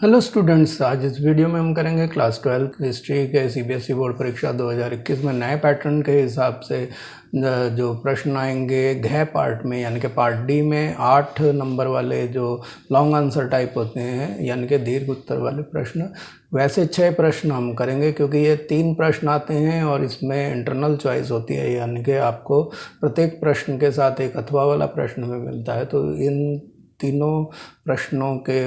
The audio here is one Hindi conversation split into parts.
हेलो स्टूडेंट्स, आज इस वीडियो में हम करेंगे क्लास 12 हिस्ट्री के सीबीएसई बोर्ड परीक्षा 2021 में नए पैटर्न के हिसाब से जो प्रश्न आएंगे घ पार्ट में, यानी कि पार्ट डी में 8 नंबर वाले जो लॉन्ग आंसर टाइप होते हैं, यानी कि दीर्घ उत्तर वाले प्रश्न। वैसे 6 प्रश्न हम करेंगे क्योंकि ये 3 प्रश्न आते हैं और इसमें इंटरनल चॉइस होती है, यानी कि आपको प्रत्येक प्रश्न के साथ एक अथवा वाला प्रश्न भी मिलता है। तो इन तीनों प्रश्नों के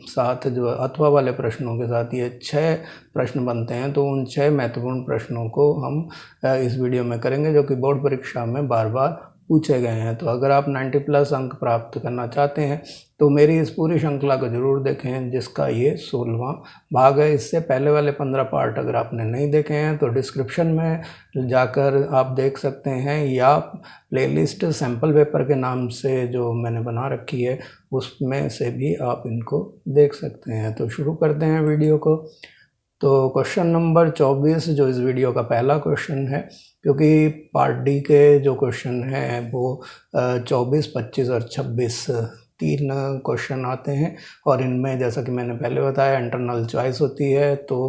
साथ जो अथवा वाले प्रश्नों के साथ ये 6 प्रश्न बनते हैं। तो उन 6 महत्वपूर्ण प्रश्नों को हम इस वीडियो में करेंगे, जो कि बोर्ड परीक्षा में बार बार पूछे गए हैं। तो अगर आप 90+ अंक प्राप्त करना चाहते हैं तो मेरी इस पूरी श्रृंखला को ज़रूर देखें, जिसका ये 16वां भाग है। इससे पहले वाले 15 पार्ट अगर आपने नहीं देखे हैं तो डिस्क्रिप्शन में जाकर आप देख सकते हैं, या प्लेलिस्ट सैम्पल पेपर के नाम से जो मैंने बना रखी है उसमें से भी आप इनको देख सकते हैं। तो शुरू करते हैं वीडियो को। तो क्वेश्चन नंबर 24 जो इस वीडियो का पहला क्वेश्चन है, क्योंकि पार्ट डी के जो क्वेश्चन हैं वो 24, 25 और 26 3 क्वेश्चन आते हैं, और इनमें जैसा कि मैंने पहले बताया इंटरनल चॉइस होती है। तो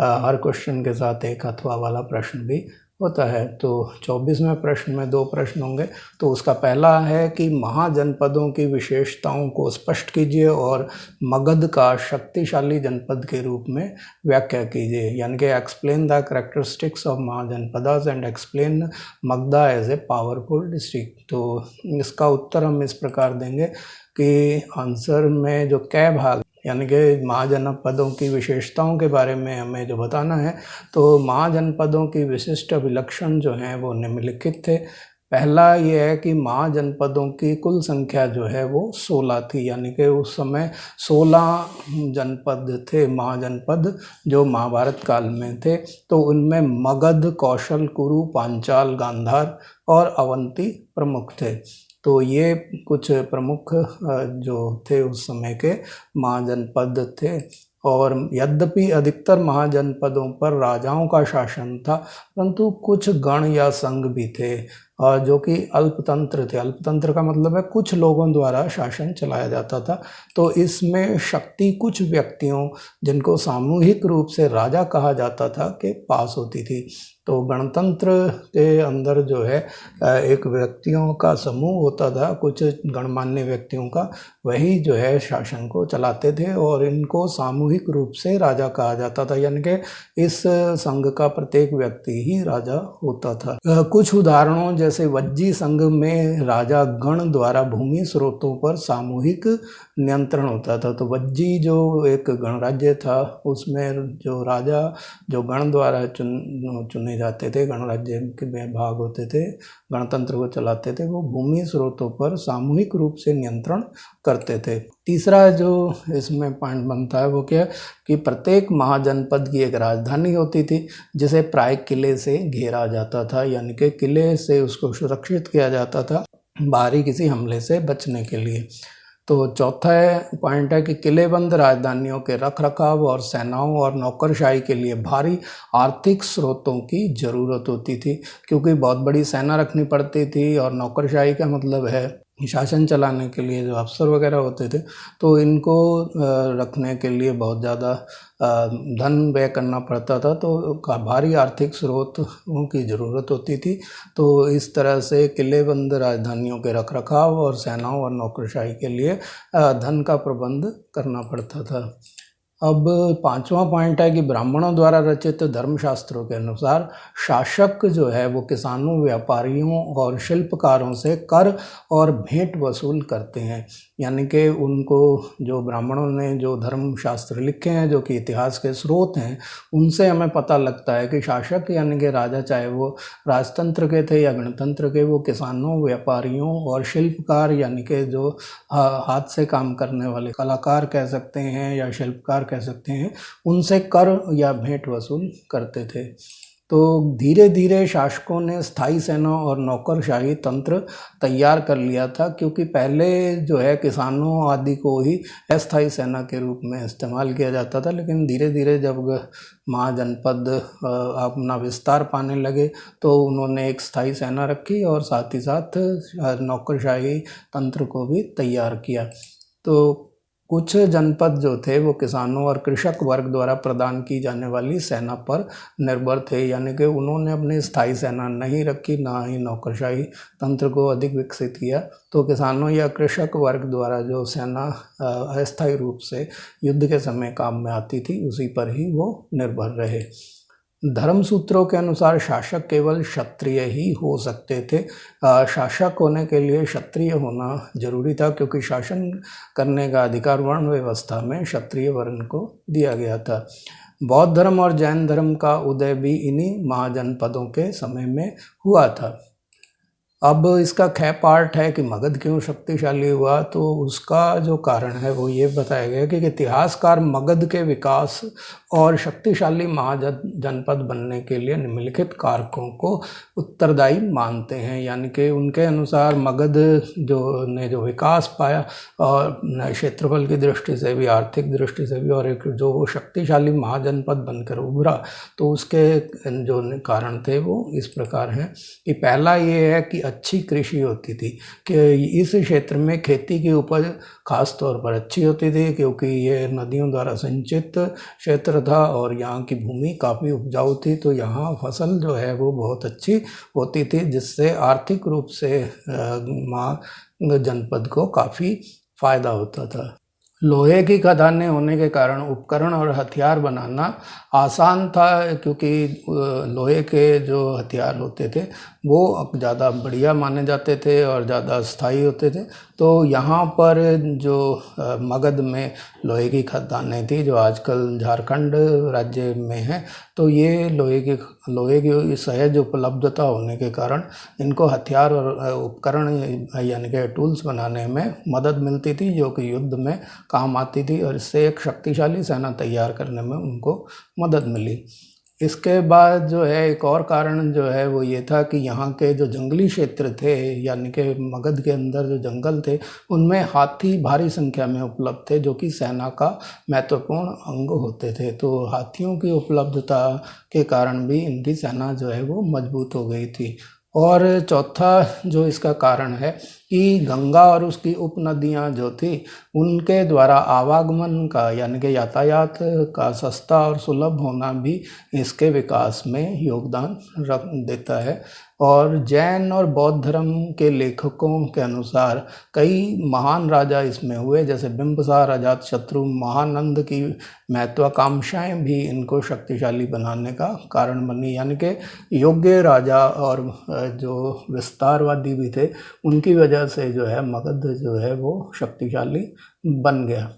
हर क्वेश्चन के साथ एक अथवा वाला प्रश्न भी होता है। तो 24वें प्रश्न में 2 प्रश्न होंगे। तो उसका पहला है कि महाजनपदों की विशेषताओं को स्पष्ट कीजिए और मगध का शक्तिशाली जनपद के रूप में व्याख्या कीजिए, यानी कि explain the characteristics of Mahajanapadas and explain Magadha as a powerful district. तो इसका उत्तर हम इस प्रकार देंगे कि आंसर में जो कै भाग, यानी कि महाजनपदों की विशेषताओं के बारे में हमें जो बताना है, तो महाजनपदों की विशिष्ट अभिलक्षण जो हैं वो निम्नलिखित थे। पहला ये है कि महाजनपदों की कुल संख्या जो है वो 16 थी, यानी कि उस समय 16 जनपद थे, महाजनपद जो महाभारत काल में थे। तो उनमें मगध, कौशल, कुरु, पांचाल, गांधार और अवंती प्रमुख थे। तो ये कुछ प्रमुख जो थे उस समय के महाजनपद थे। और यद्यपि अधिकतर महाजनपदों पर राजाओं का शासन था, परंतु कुछ गण या संघ भी थे जो कि अल्पतंत्र थे। अल्पतंत्र का मतलब है कुछ लोगों द्वारा शासन चलाया जाता था। तो इसमें शक्ति कुछ व्यक्तियों, जिनको सामूहिक रूप से राजा कहा जाता था, के पास होती थी। तो गणतंत्र के अंदर जो है एक व्यक्तियों का समूह होता था, कुछ गणमान्य व्यक्तियों का, वही जो है शासन को चलाते थे और इनको सामूहिक रूप से राजा कहा जाता था, यानी कि इस संघ का प्रत्येक व्यक्ति ही राजा होता था। कुछ उदाहरणों जैसे वज्जी संघ में राजा गण द्वारा भूमि स्रोतों पर सामूहिक नियंत्रण होता था। तो वज्जी जो एक गणराज्य था, उसमें जो राजा जो गण द्वारा चुने जाते थे, गणराज्य के भाग होते थे, गणतंत्र को चलाते थे, वो भूमि स्रोतों पर सामूहिक रूप से नियंत्रण करते थे। तीसरा जो इसमें पॉइंट बनता है वो क्या, कि प्रत्येक महाजनपद की एक राजधानी होती थी, जिसे प्राय किले से घेरा जाता था, यानी कि किले से उसको सुरक्षित किया जाता था बाहरी किसी हमले से बचने के लिए। तो चौथा पॉइंट है कि किलेबंद राजधानियों के रखरखाव और सेनाओं और नौकरशाही के लिए भारी आर्थिक स्रोतों की ज़रूरत होती थी, क्योंकि बहुत बड़ी सेना रखनी पड़ती थी, और नौकरशाही का मतलब है शासन चलाने के लिए जो अफसर वगैरह होते थे, तो इनको रखने के लिए बहुत ज़्यादा धन व्यय करना पड़ता था। तो भारी आर्थिक स्रोतों की ज़रूरत होती थी। तो इस तरह से किलेबंद राजधानियों के रखरखाव और सेनाओं और नौकरशाही के लिए धन का प्रबंध करना पड़ता था। अब 5वां पॉइंट है कि ब्राह्मणों द्वारा रचित धर्मशास्त्रों के अनुसार शासक जो है वो किसानों, व्यापारियों और शिल्पकारों से कर और भेंट वसूल करते हैं, यानी कि उनको जो ब्राह्मणों ने जो धर्मशास्त्र लिखे हैं, जो कि इतिहास के स्रोत हैं, उनसे हमें पता लगता है कि शासक यानी कि राजा, चाहे वो राजतंत्र के थे या गणतंत्र के, वो किसानों, व्यापारियों और शिल्पकार, यानी कि जो हाथ से काम करने वाले कलाकार कह सकते हैं या शिल्पकार कह सकते हैं, उनसे कर या भेंट वसूल करते थे। तो धीरे धीरे शासकों ने स्थायी सेना और नौकरशाही तंत्र तैयार कर लिया था, क्योंकि पहले जो है किसानों आदि को ही अस्थायी सेना के रूप में इस्तेमाल किया जाता था, लेकिन धीरे धीरे जब महाजनपद अपना विस्तार पाने लगे तो उन्होंने एक स्थायी सेना रखी और साथ ही साथ नौकरशाही तंत्र को भी तैयार किया। तो कुछ जनपद जो थे वो किसानों और कृषक वर्ग द्वारा प्रदान की जाने वाली सेना पर निर्भर थे, यानी कि उन्होंने अपनी स्थायी सेना नहीं रखी, ना ही नौकरशाही तंत्र को अधिक विकसित किया। तो किसानों या कृषक वर्ग द्वारा जो सेना अस्थायी रूप से युद्ध के समय काम में आती थी उसी पर ही वो निर्भर रहे। धर्म सूत्रों के अनुसार शासक केवल क्षत्रिय ही हो सकते थे। शासक होने के लिए क्षत्रिय होना जरूरी था, क्योंकि शासन करने का अधिकार वर्ण व्यवस्था में क्षत्रिय वर्ण को दिया गया था। बौद्ध धर्म और जैन धर्म का उदय भी इन्हीं महाजनपदों के समय में हुआ था। अब इसका ख पार्ट है कि मगध क्यों शक्तिशाली हुआ, तो उसका जो कारण है वो ये बताया गया कि इतिहासकार मगध के विकास और शक्तिशाली महाजनपद बनने के लिए निम्नलिखित कारकों को उत्तरदायी मानते हैं। यानी कि उनके अनुसार मगध जो विकास पाया, और क्षेत्रफल की दृष्टि से भी, आर्थिक दृष्टि से भी, और एक जो वो शक्तिशाली महाजनपद बनकर उभरा, तो उसके जो कारण थे वो इस प्रकार हैं कि पहला ये है कि अच्छी कृषि होती थी, कि इस क्षेत्र में खेती की उपज खास तौर पर अच्छी होती थी, क्योंकि ये नदियों द्वारा सिंचित क्षेत्र था और यहाँ की भूमि काफ़ी उपजाऊ थी। तो यहाँ फसल जो है वो बहुत अच्छी होती थी, जिससे आर्थिक रूप से जनपद को काफ़ी फायदा होता था। लोहे की खदानें होने के कारण उपकरण और हथियार बनाना आसान था, क्योंकि लोहे के जो हथियार होते थे वो ज़्यादा बढ़िया माने जाते थे और ज़्यादा स्थायी होते थे। तो यहाँ पर जो मगध में लोहे की खदानें थी, जो आजकल झारखंड राज्य में है, तो ये लोहे की सहज उपलब्धता होने के कारण इनको हथियार और उपकरण यानी कि टूल्स बनाने में मदद मिलती थी, जो कि युद्ध में काम आती थी, और इससे एक शक्तिशाली सेना तैयार करने में उनको मदद मिली। इसके बाद जो है एक और कारण जो है वो ये था कि यहाँ के जो जंगली क्षेत्र थे, यानी कि मगध के अंदर जो जंगल थे, उनमें हाथी भारी संख्या में उपलब्ध थे, जो कि सेना का महत्वपूर्ण अंग होते थे। तो हाथियों की उपलब्धता के कारण भी इनकी सेना जो है वो मजबूत हो गई थी। और चौथा जो इसका कारण है कि गंगा और उसकी उपनदियाँ जो थी, उनके द्वारा आवागमन का, यानी कि यातायात का सस्ता और सुलभ होना भी इसके विकास में योगदान रख देता है। और जैन और बौद्ध धर्म के लेखकों के अनुसार कई महान राजा इसमें हुए, जैसे बिंबिसार, अजातशत्रु, महानंद की महत्वाकांक्षाएं भी इनको शक्तिशाली बनाने का कारण बनी। यानी कि योग्य राजा और जो विस्तारवादी भी थे, उनकी वजह से जो है मगध जो है वो शक्तिशाली बन गया।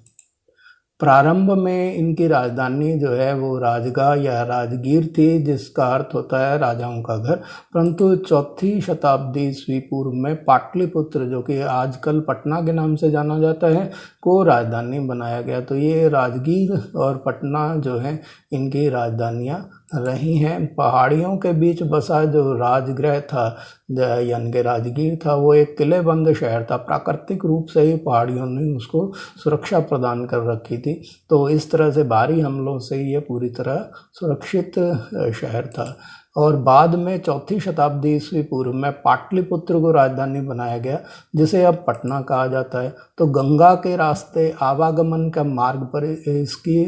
प्रारंभ में इनकी राजधानी जो है वो राजगाह या राजगीर थी, जिसका अर्थ होता है राजाओं का घर। परंतु 4वीं शताब्दी ईस्वी पूर्व में पाटलिपुत्र, जो कि आजकल पटना के नाम से जाना जाता है, को राजधानी बनाया गया। तो ये राजगीर और पटना जो है इनकी राजधानियाँ रही हैं। पहाड़ियों के बीच बसा जो राजगृह था, यानी कि राजगीर था, वो एक किलेबंद शहर था। प्राकृतिक रूप से ही पहाड़ियों ने उसको सुरक्षा प्रदान कर रखी थी, तो इस तरह से बाहरी हमलों से ये पूरी तरह सुरक्षित शहर था। और बाद में 4वीं शताब्दी ईस्वी पूर्व में पाटलिपुत्र को राजधानी बनाया गया, जिसे अब पटना कहा जाता है। तो गंगा के रास्ते आवागमन का मार्ग पर इसकी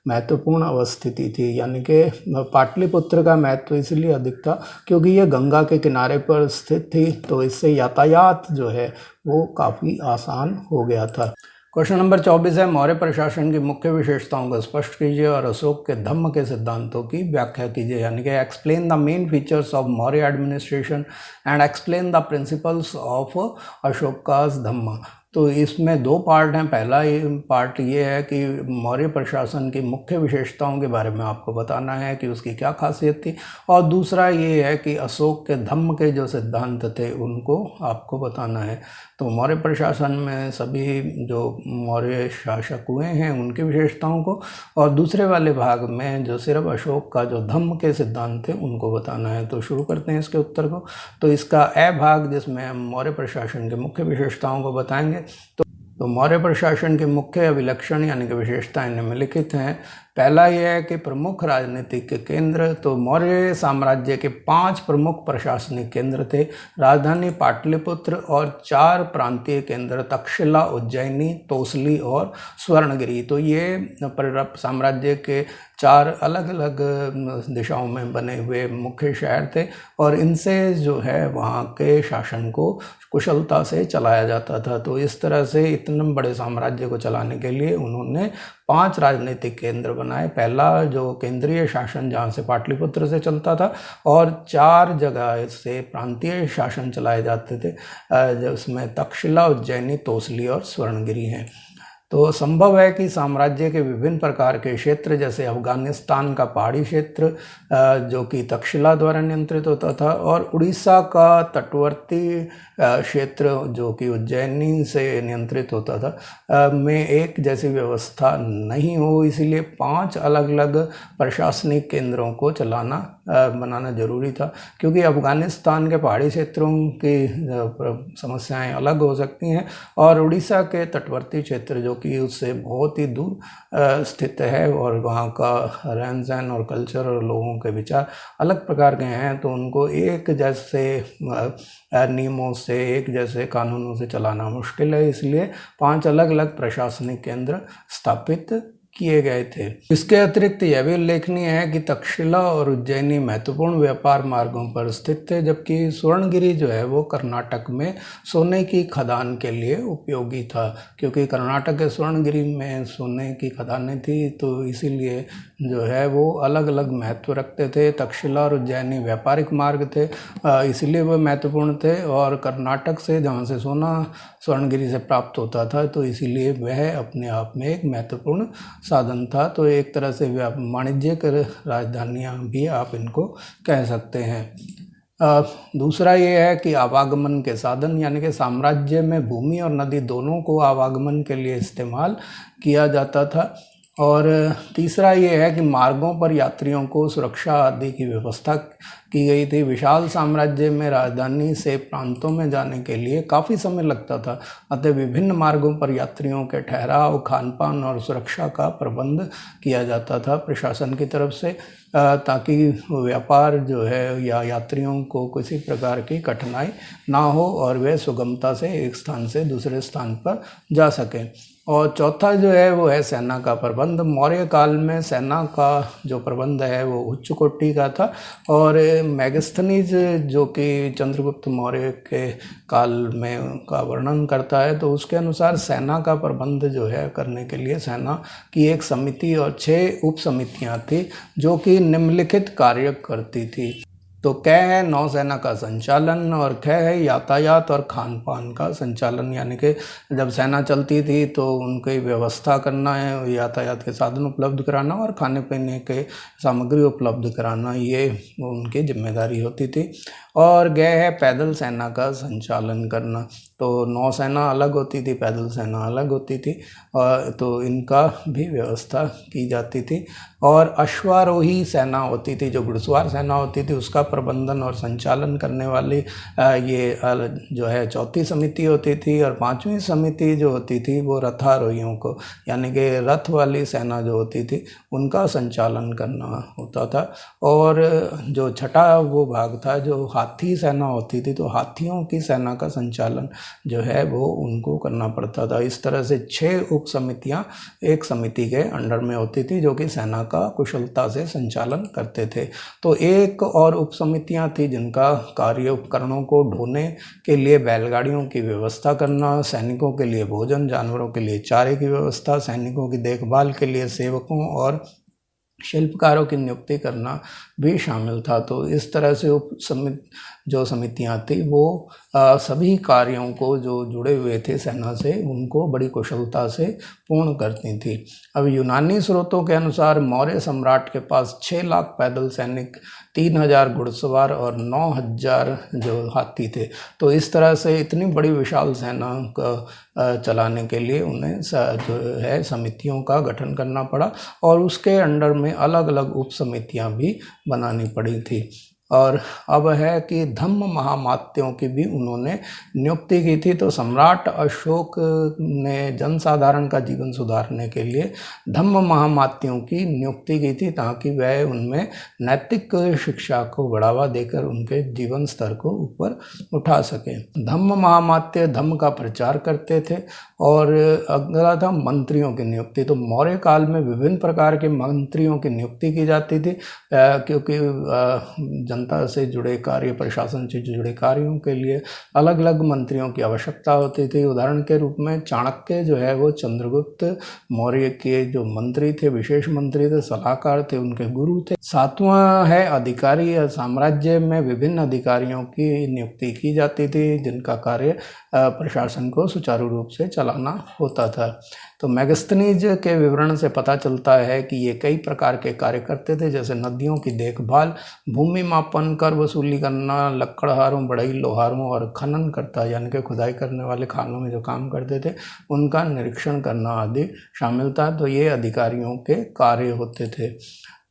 महत्वपूर्ण अवस्थिति थी, यानी कि पाटलिपुत्र का महत्व इसलिए अधिक था क्योंकि ये गंगा के किनारे पर स्थित थी, तो इससे यातायात जो है वो काफ़ी आसान हो गया था। क्वेश्चन नंबर 24 है, मौर्य प्रशासन की मुख्य विशेषताओं को स्पष्ट कीजिए और अशोक के धम्म के सिद्धांतों की व्याख्या कीजिए। यानी कि explain the main features of Maurya administration and explain the principles of Ashoka's Dhamma. तो इसमें 2 पार्ट हैं। पहला पार्ट ये है कि मौर्य प्रशासन की मुख्य विशेषताओं के बारे में आपको बताना है कि उसकी क्या खासियत थी, और दूसरा ये है कि अशोक के धम्म के जो सिद्धांत थे उनको आपको बताना है। तो मौर्य प्रशासन में सभी जो मौर्य शासक हुए हैं उनकी विशेषताओं को, और दूसरे वाले भाग में जो सिर्फ अशोक का जो धम्म के सिद्धांत थे उनको बताना है। तो शुरू करते हैं इसके उत्तर को। तो इसका ए भाग, जिसमें हम मौर्य प्रशासन के मुख्य विशेषताओं को बताएंगे, तो मौर्य प्रशासन के मुख्य अभिलक्षण यानी कि विशेषताएं निम्नलिखित हैं पहला यह है कि प्रमुख राजनीतिक केंद्र, तो मौर्य साम्राज्य के 5 प्रमुख प्रशासनिक केंद्र थे, राजधानी पाटलिपुत्र और 4 प्रांतीय केंद्र तक्षशिला, उज्जैनी, तोसली और स्वर्णगिरी। तो ये साम्राज्य के 4 अलग अलग दिशाओं में बने हुए मुख्य शहर थे और इनसे जो है वहाँ के शासन को कुशलता से चलाया जाता था। तो इस तरह से इतने बड़े साम्राज्य को चलाने के लिए उन्होंने 5 राजनीतिक केंद्र बनाए। पहला जो केंद्रीय शासन जहाँ से पाटलिपुत्र से चलता था और 4 जगह से प्रांतीय शासन चलाए जाते थे, जिसमें तक्षशिला, उज्जैनी, तोसली और स्वर्णगिरी हैं। तो संभव है कि साम्राज्य के विभिन्न प्रकार के क्षेत्र, जैसे अफगानिस्तान का पहाड़ी क्षेत्र जो कि तक्षशिला द्वारा नियंत्रित होता था, और उड़ीसा का तटवर्ती क्षेत्र जो कि उज्जैनी से नियंत्रित होता था, में एक जैसी व्यवस्था नहीं हो, इसीलिए 5 अलग अलग प्रशासनिक केंद्रों को बनाना जरूरी था। क्योंकि अफगानिस्तान के पहाड़ी क्षेत्रों की समस्याएं अलग हो सकती हैं और उड़ीसा के तटवर्ती क्षेत्र जो कि उससे बहुत ही दूर स्थित है और वहाँ का रहन सहन और कल्चर और लोगों के विचार अलग प्रकार के हैं, तो उनको एक जैसे नियमों से, एक जैसे कानूनों से चलाना मुश्किल है। इसलिए 5 अलग अलग प्रशासनिक केंद्र स्थापित किए गए थे। इसके अतिरिक्त यह भी उल्लेखनीय है कि तक्षशिला और उज्जैनी महत्वपूर्ण व्यापार मार्गों पर स्थित थे, जबकि स्वर्णगिरी जो है वो कर्नाटक में सोने की खदान के लिए उपयोगी था। क्योंकि कर्नाटक के स्वर्णगिरी में सोने की खदानें थी, तो इसीलिए जो है वो अलग अलग महत्व रखते थे। तक्षशिला और उज्जैनी व्यापारिक मार्ग थे, इसलिए वो महत्वपूर्ण थे, और कर्नाटक से जहाँ से सोना स्वर्णगिरी से प्राप्त होता था, तो इसीलिए वह अपने आप में एक महत्वपूर्ण साधन था। तो एक तरह से वाणिज्यिक राजधानियाँ भी आप इनको कह सकते हैं। दूसरा ये है कि आवागमन के साधन, यानी कि साम्राज्य में भूमि और नदी दोनों को आवागमन के लिए इस्तेमाल किया जाता था। और तीसरा ये है कि मार्गों पर यात्रियों को सुरक्षा आदि की व्यवस्था की गई थी। विशाल साम्राज्य में राजधानी से प्रांतों में जाने के लिए काफ़ी समय लगता था, अतः विभिन्न मार्गों पर यात्रियों के ठहराव, खानपान और सुरक्षा का प्रबंध किया जाता था प्रशासन की तरफ से, ताकि व्यापार जो है या यात्रियों को किसी प्रकार की कठिनाई ना हो और वे सुगमता से एक स्थान से दूसरे स्थान पर जा सकें। और चौथा जो है वो है सेना का प्रबंध। मौर्य काल में सेना का जो प्रबंध है वो उच्च कोटि का था, और मेगास्थनीज जो कि चंद्रगुप्त मौर्य के काल में का वर्णन करता है, तो उसके अनुसार सेना का प्रबंध जो है करने के लिए सेना की एक समिति और 6 उप समितियाँ थी जो कि निम्नलिखित कार्य करती थी। तो क है नौसेना का संचालन, और ख है यातायात और खान पान का संचालन, यानी कि जब सेना चलती थी तो उनकी व्यवस्था करना है, यातायात के साधन उपलब्ध कराना और खाने पीने के सामग्री उपलब्ध कराना, ये उनकी जिम्मेदारी होती थी। और ग है पैदल सेना का संचालन करना। तो नौसेना अलग होती थी, पैदल सेना अलग होती थी, तो इनका भी व्यवस्था की जाती थी। और अश्वारोही सेना होती थी, जो घुड़सवार सेना होती थी, उसका प्रबंधन और संचालन करने वाली ये जो है 4थी समिति होती थी। और 5वीं समिति जो होती थी वो रथारोहियों को, यानी कि रथ वाली सेना जो होती थी, उनका संचालन करना होता था। और जो छठा वो भाग था जो हाथी सेना होती थी, तो हाथियों की सेना का संचालन जो है वो उनको करना पड़ता था। इस तरह से 6 उप समितियाँ एक समिति के अंडर में होती थी जो कि सेना का कुशलता से संचालन करते थे। तो एक और उप समितियाँ थी जिनका कार्य उपकरणों को ढोने के लिए बैलगाड़ियों की व्यवस्था करना, सैनिकों के लिए भोजन, जानवरों के लिए चारे की व्यवस्था, सैनिकों की देखभाल के लिए सेवकों और शिल्पकारों की नियुक्ति करना भी शामिल था। तो इस तरह से जो समितियाँ थी वो सभी कार्यों को जो जुड़े हुए थे सेना से, उनको बड़ी कुशलता से पूर्ण करती थी। अब यूनानी स्रोतों के अनुसार मौर्य सम्राट के पास 6 लाख पैदल सैनिक, 3000 घुड़सवार और 9000 जो हाथी थे। तो इस तरह से इतनी बड़ी विशाल सेना का चलाने के लिए उन्हें जो है समितियों का गठन करना पड़ा, और उसके अंडर में अलग अलग उप समितियाँ भी बनानी पड़ी थी। और अब है कि धम्म महामात्यों की भी उन्होंने नियुक्ति की थी। तो सम्राट अशोक ने जनसाधारण का जीवन सुधारने के लिए धम्म महामात्यों की नियुक्ति की थी, ताकि वह उनमें नैतिक शिक्षा को बढ़ावा देकर उनके जीवन स्तर को ऊपर उठा सके। धम्म महामात्य धम्म का प्रचार करते थे। और अगला था मंत्रियों की नियुक्ति। तो मौर्य काल में विभिन्न प्रकार के मंत्रियों की नियुक्ति की जाती थी, क्योंकि जनता से जुड़े कार्य, प्रशासन से जुड़े कार्यों के लिए अलग अलग मंत्रियों की आवश्यकता होती थी। उदाहरण के रूप में चाणक्य जो है वो चंद्रगुप्त मौर्य के जो मंत्री थे, विशेष मंत्री थे, सलाहकार थे, उनके गुरु थे। सातवां है अधिकारी। साम्राज्य में विभिन्न अधिकारियों की नियुक्ति की जाती थी, जिनका कार्य प्रशासन को सुचारू रूप से चलाना होता था। तो मेगस्थनीज के विवरण से पता चलता है कि ये कई प्रकार के कार्य करते थे, जैसे नदियों की देखभाल, भूमि मापन, कर वसूली करना, लकड़हारों, बढ़ई, लोहारों और खनन करता यानी कि खुदाई करने वाले खानों में जो काम करते थे उनका निरीक्षण करना आदि शामिल था। तो ये अधिकारियों के कार्य होते थे।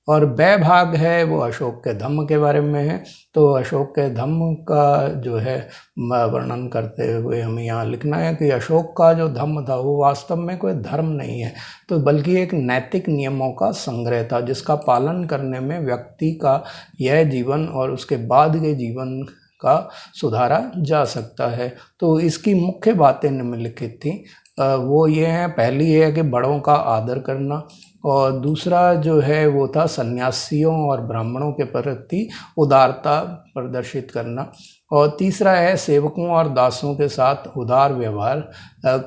और ब भाग है वो अशोक के धम्म के बारे में है। तो अशोक के धम्म का जो है वर्णन करते हुए हमें यहाँ लिखना है कि अशोक का जो धम्म था वो वास्तव में कोई धर्म नहीं है, तो बल्कि एक नैतिक नियमों का संग्रह था, जिसका पालन करने में व्यक्ति का यह जीवन और उसके बाद के जीवन का सुधारा जा सकता है। तो इसकी मुख्य बातें निम्नलिखित थी। वो ये हैं, पहली है कि बड़ों का आदर करना, और दूसरा जो है वो था सन्यासियों और ब्राह्मणों के प्रति उदारता प्रदर्शित करना, और तीसरा है सेवकों और दासों के साथ उदार व्यवहार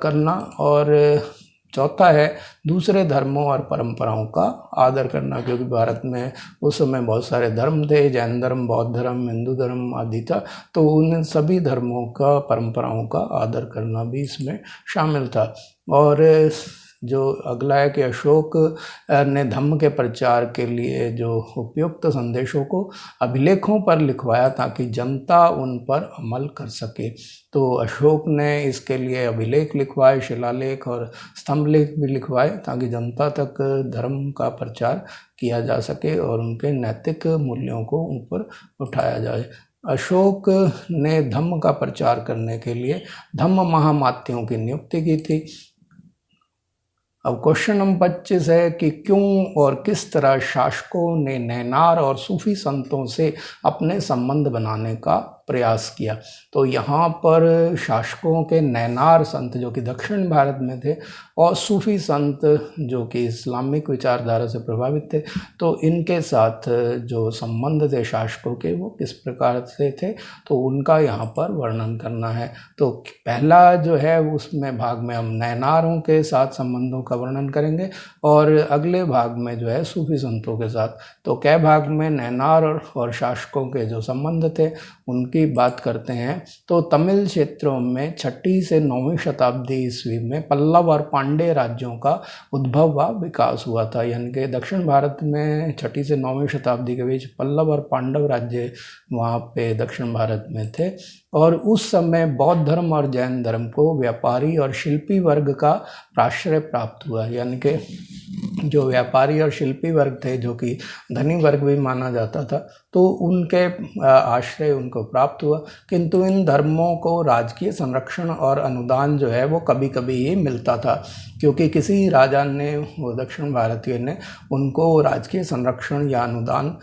करना, और चौथा है दूसरे धर्मों और परंपराओं का आदर करना, क्योंकि भारत में उस समय बहुत सारे धर्म थे, जैन धर्म, बौद्ध धर्म, हिंदू धर्म आदि था। तो उन सभी धर्मों का, परंपराओं का आदर करना भी इसमें शामिल था। और जो अगला है कि अशोक ने धम्म के प्रचार के लिए जो उपयुक्त संदेशों को अभिलेखों पर लिखवाया ताकि जनता उन पर अमल कर सके। तो अशोक ने इसके लिए अभिलेख लिखवाए, शिलालेख और स्तंभलेख भी लिखवाए, ताकि जनता तक धर्म का प्रचार किया जा सके और उनके नैतिक मूल्यों को ऊपर उठाया जाए। अशोक ने धम्म का प्रचार करने के लिए धम्म महामात्यों की नियुक्ति की थी। अब क्वेश्चन नंबर 25 है कि क्यों और किस तरह शासकों ने नैनार और सूफी संतों से अपने संबंध बनाने का प्रयास किया। तो यहाँ पर शासकों के नैनार संत जो कि दक्षिण भारत में थे, और सूफी संत जो कि इस्लामिक विचारधारा से प्रभावित थे, तो इनके साथ जो संबंध थे शासकों के वो किस प्रकार से थे, तो उनका यहाँ पर वर्णन करना है। तो पहला जो है उसमें भाग में हम नैनारों के साथ संबंधों का वर्णन करेंगे, और अगले भाग में जो है सूफी संतों के साथ। तो कै भाग में नैनार और शासकों के जो संबंध थे उनकी बात करते हैं। तो तमिल क्षेत्रों में 6वीं से 9वीं शताब्दी ईस्वी में पल्लव और पांड्य राज्यों का उद्भव व विकास हुआ था। यानी कि दक्षिण भारत में 6वीं से 9वीं शताब्दी के बीच पल्लव और पांडव राज्य वहाँ पे दक्षिण भारत में थे, और उस समय बौद्ध धर्म और जैन धर्म को व्यापारी और शिल्पी वर्ग का प्राश्रय प्राप्त हुआ। यानी कि जो व्यापारी और शिल्पी वर्ग थे, जो कि धनी वर्ग भी माना जाता था, तो उनके आश्रय उनको प्राप्त हुआ। किंतु इन धर्मों को राजकीय संरक्षण और अनुदान जो है वो कभी कभी ही मिलता था, क्योंकि किसी राजा ने, वो दक्षिण भारतीय ने, उनको राजकीय संरक्षण या अनुदान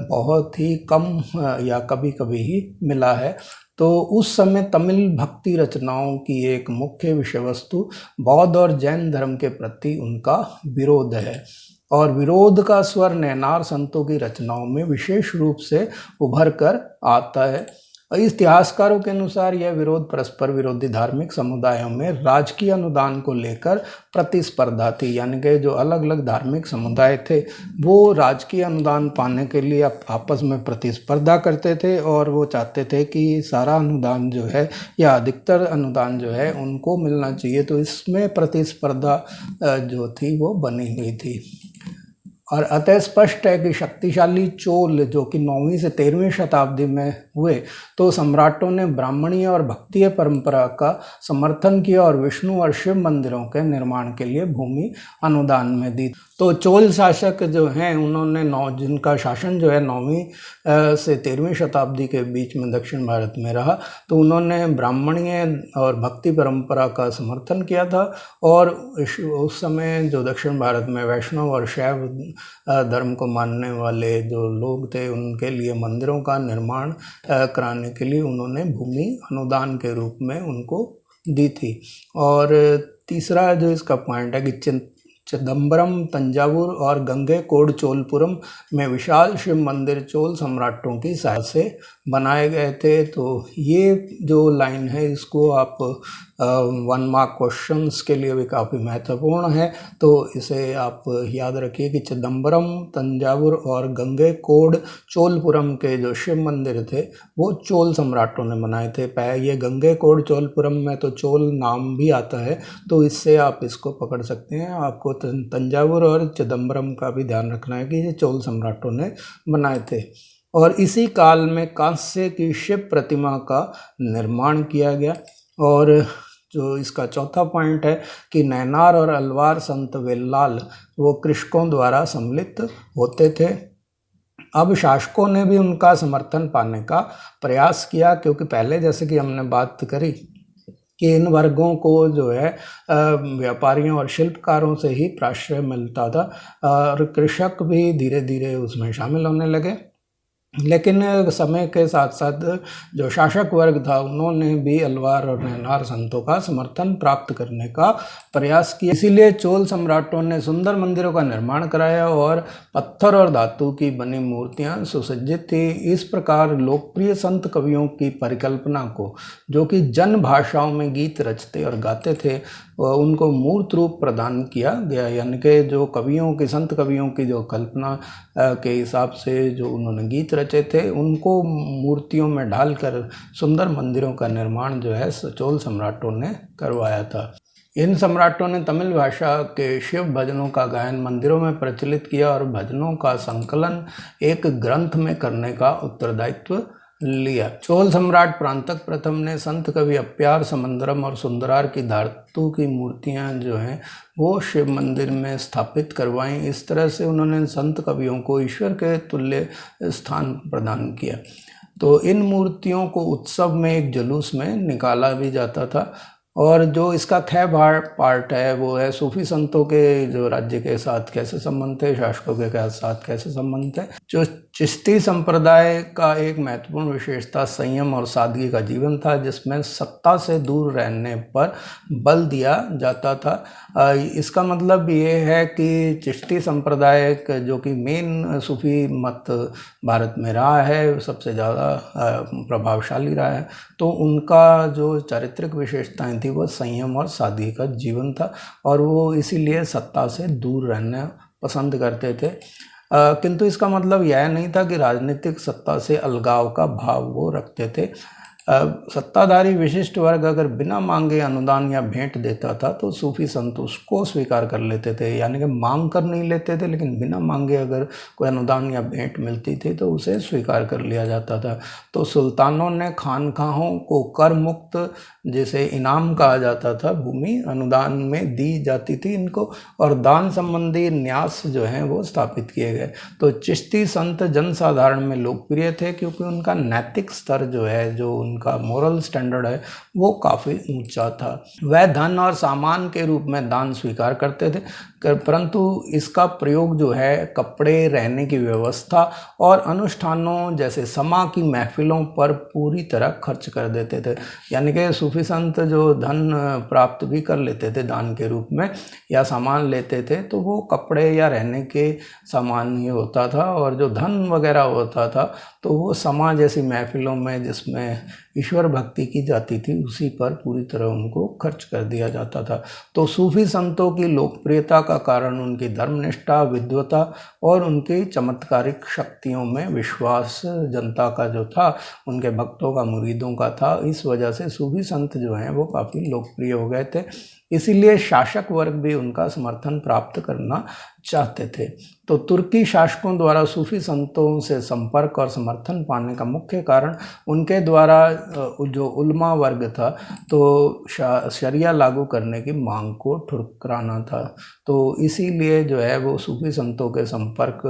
बहुत ही कम या कभी कभी ही मिला है। तो उस समय तमिल भक्ति रचनाओं की एक मुख्य विषय वस्तु बौद्ध और जैन धर्म के प्रति उनका विरोध है, और विरोध का स्वर नैनार संतों की रचनाओं में विशेष रूप से उभर कर आता है। इतिहासकारों के अनुसार यह विरोध परस्पर विरोधी धार्मिक समुदायों में राजकीय अनुदान को लेकर प्रतिस्पर्धा थी। यानी कि जो अलग अलग धार्मिक समुदाय थे वो राजकीय अनुदान पाने के लिए आपस में प्रतिस्पर्धा करते थे, और वो चाहते थे कि सारा अनुदान जो है या अधिकतर अनुदान जो है उनको मिलना चाहिए। तो इसमें प्रतिस्पर्धा जो थी वो बनी हुई थी। और अतः स्पष्ट है कि शक्तिशाली चोल जो कि 9वीं से 13वीं शताब्दी में हुए, तो सम्राटों ने ब्राह्मणीय और भक्तीय परंपरा का समर्थन किया और विष्णु और शिव मंदिरों के निर्माण के लिए भूमि अनुदान में दी। तो चोल शासक जो हैं उन्होंने जिनका शासन जो है 9वीं से 13वीं शताब्दी के बीच में दक्षिण भारत में रहा, तो उन्होंने ब्राह्मणीय और भक्ति परंपरा का समर्थन किया था। और उस समय जो दक्षिण भारत में वैष्णव और शैव धर्म को मानने वाले जो लोग थे, उनके लिए मंदिरों का निर्माण कराने के लिए उन्होंने भूमि अनुदान के रूप में उनको दी थी। और तीसरा जो इसका पॉइंट है कि चिदम्बरम, तंजावुर और गंगैकोंड चोलपुरम में विशाल शिव मंदिर चोल सम्राटों की सहायता से बनाए गए थे। तो ये जो लाइन है इसको आप 1 मार्क क्वेश्चंस के लिए भी काफ़ी महत्वपूर्ण है, तो इसे आप याद रखिए कि चिदम्बरम, तंजावुर और गंगैकोंड चोलपुरम के जो शिव मंदिर थे वो चोल सम्राटों ने बनाए थे। ये गंगैकोंड चोलपुरम में तो चोल नाम भी आता है, तो इससे आप इसको पकड़ सकते हैं। आपको तंजावुर और चिदम्बरम का भी ध्यान रखना है कि ये चोल सम्राटों ने बनाए थे। और इसी काल में कांस्य की शिव प्रतिमा का निर्माण किया गया। और जो इसका चौथा पॉइंट है कि नैनार और अलवार संत वेल्लाल वो कृषकों द्वारा सम्मिलित होते थे। अब शासकों ने भी उनका समर्थन पाने का प्रयास किया, क्योंकि पहले जैसे कि हमने बात करी कि इन वर्गों को जो है व्यापारियों और शिल्पकारों से ही प्राश्रय मिलता था, और कृषक भी धीरे धीरे उसमें शामिल होने लगे। लेकिन समय के साथ साथ जो शासक वर्ग था उन्होंने भी अलवार और नैनार संतों का समर्थन प्राप्त करने का प्रयास किया। इसीलिए चोल सम्राटों ने सुंदर मंदिरों का निर्माण कराया और पत्थर और धातु की बनी मूर्तियां सुसज्जित थी। इस प्रकार लोकप्रिय संत कवियों की परिकल्पना को, जो कि जन भाषाओं में गीत रचते और गाते थे, उनको मूर्त रूप प्रदान किया गया। यानी कि जो कवियों की, संत कवियों की जो कल्पना के हिसाब से जो उन्होंने गीत रचे थे, उनको मूर्तियों में ढालकर सुंदर मंदिरों का निर्माण जो है चोल सम्राटों ने करवाया था। इन सम्राटों ने तमिल भाषा के शिव भजनों का गायन मंदिरों में प्रचलित किया और भजनों का संकलन एक ग्रंथ में करने का उत्तरदायित्व लिया। चोल सम्राट परांतक प्रथम ने संत कवि अप्यार समंदरम और सुंदरार की धातु की मूर्तियां जो हैं वो शिव मंदिर में स्थापित करवाई। इस तरह से उन्होंने संत कवियों को ईश्वर के तुल्य स्थान प्रदान किया। तो इन मूर्तियों को उत्सव में एक जुलूस में निकाला भी जाता था। और जो इसका पार्ट है वो है सूफी संतों के जो राज्य के साथ कैसे संबंध थे, शासकों के साथ कैसे संबंध थे। जो चिश्ती संप्रदाय का एक महत्वपूर्ण विशेषता संयम और सादगी का जीवन था, जिसमें सत्ता से दूर रहने पर बल दिया जाता था। इसका मतलब ये है कि चिश्ती संप्रदाय जो कि मेन सूफी मत भारत में रहा है, सबसे ज़्यादा प्रभावशाली रहा है, तो उनका जो चारित्रिक विशेषताएं थी वो संयम और सादगी का जीवन था, और वो इसीलिए सत्ता से दूर रहना पसंद करते थे। किंतु इसका मतलब यह नहीं था कि राजनीतिक सत्ता से अलगाव का भाव वो रखते थे। सत्ताधारी विशिष्ट वर्ग अगर बिना मांगे अनुदान या भेंट देता था तो सूफी संत उसको स्वीकार कर लेते थे। यानी कि मांग कर नहीं लेते थे, लेकिन बिना मांगे अगर कोई अनुदान या भेंट मिलती थी तो उसे स्वीकार कर लिया जाता था। तो सुल्तानों ने खानकाहों को कर मुक्त, जिसे इनाम कहा जाता था, भूमि अनुदान में दी जाती थी इनको, और दान संबंधी न्यास जो हैं वो स्थापित किए गए। तो चिश्ती संत जनसाधारण में लोकप्रिय थे, क्योंकि उनका नैतिक स्तर जो है, जो उनका मोरल स्टैंडर्ड है, वो काफ़ी ऊंचा था। वह धन और सामान के रूप में दान स्वीकार करते थे, परंतु इसका प्रयोग जो है कपड़े, रहने की व्यवस्था और अनुष्ठानों जैसे समा की महफिलों पर पूरी तरह खर्च कर देते थे। यानी कि सूफी संत जो धन प्राप्त भी कर लेते थे दान के रूप में या सामान लेते थे, तो वो कपड़े या रहने के सामान ही होता था, और जो धन वगैरह होता था तो वो समा जैसी महफिलों में जिसमें ईश्वर भक्ति की जाती थी उसी पर पूरी तरह उनको खर्च कर दिया जाता था। तो सूफी संतों की लोकप्रियता का कारण उनकी धर्मनिष्ठा, विद्वता और उनकी चमत्कारिक शक्तियों में विश्वास जनता का जो था, उनके भक्तों का, मुरीदों का था। इस वजह से सूफी संत जो हैं वो काफ़ी लोकप्रिय हो गए थे। इसीलिए शासक वर्ग भी उनका समर्थन प्राप्त करना चाहते थे। तो तुर्की शासकों द्वारा सूफी संतों से संपर्क और समर्थन पाने का मुख्य कारण उनके द्वारा जो उलमा वर्ग था तो शरिया लागू करने की मांग को ठुकराना था। तो इसीलिए जो है वो सूफी संतों के संपर्क